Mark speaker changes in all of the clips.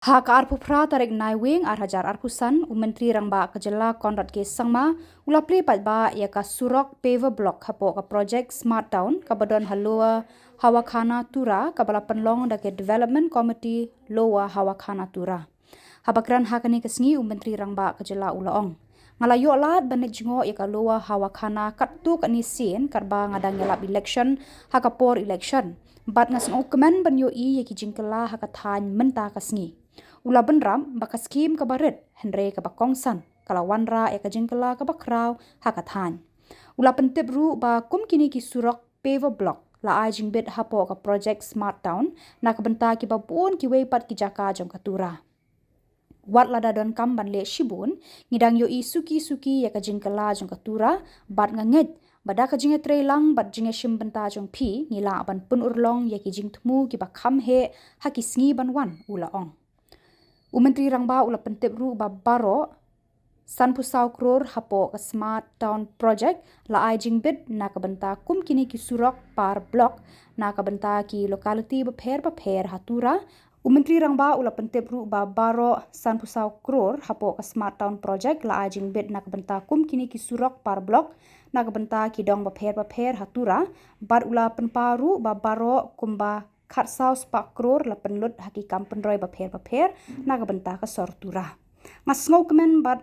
Speaker 1: Hak arpupra tarik naiwing arhajar arpusan Myntri Rangbah Jylla konrat ke sangma ula Plie ba ya ka surok Paver block hapo ka project smart town ka badon halua Hawakhana Tura ka bala penlong da ke development committee lowa Hawakhana Tura. Habakran hakani kesngi Myntri Rangbah Jylla ulaong. Ngalayo lat banik jingo ya ka lowa Hawakhana katu ka ni sin karba ngadang yalap election hakapor election. Bat ngasang ukumen banyo ya ki jingkela hakathan menta kasngi. Ula benram baka skim ka baret henre ka bakongsan kala wanra ya ka jingkela ka bakraw hakathan. Ula pentip ru ba kum kini ki surok Paver block la ai jingbet hapo ka project smart town na ka benta ki babun ki weipat ki jaka jong katura. Wat lada don kam ban le shibun ngidang yo i suki ya ka jingkela jong katura bat nganget bada ka jinge trelang bat jinge shim benta jong pi ngila ban pun urlong ya ki jingtmu ki bakham he hakisngi ban wan ula ong. Myntri Rangbah ula pentip ru ba baro san pusau kror hapo ka smart town project la ai jingbit na ka benta kum kini ki surok par block na ka benta ki locality bapher hatura. Myntri Rangbah ula pentip ru ba baro san pusau kror hapo ka smart town project la ai jingbit na ka benta kum kini ki surok par block na ka benta ki dong bapher hatura bar ula penparu ba baro kumba khat saus pak kror la penlut haki kampen roy bapher na ka benta ka sor Tura. Ngasngau kemen bat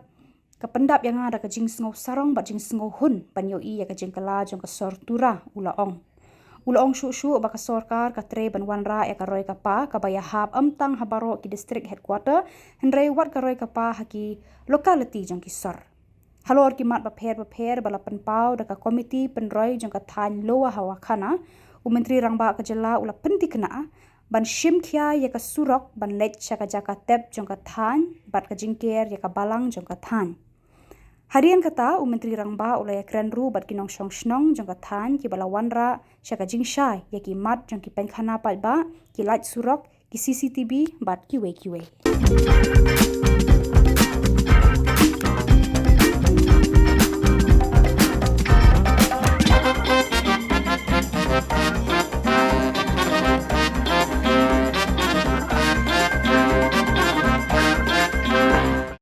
Speaker 1: ka pendap yang ada ka jing sngau sarong bat jing sngau hun banyo i ya ka jing kala jong ka sor Tura ula ong. Ula ong shu ba ka sorkar ka tre ban wanra ya ka roy ka pa ka baya hab amtang habaro ki district headquarter henre wat ka roy ka pa haki locality jong ki sor. Halor ki mat bapher bala penpau da ka komiti penroy jong ka than lowa Hawakhana. Myntri Rangbah Jylla ula penti kena ban shim khia ya ka surok ban lech chaka jaka tep jong ka than bat ka jingker ya ka balang jong ka than. Harian kata Myntri Rangbah ula ya kren ru bat kinong shong shnong jong ka than ki bala wanra chaka jingshai ya ki mat jong ki pengkhana pa ba ki light surok ki CCTV bat ki we.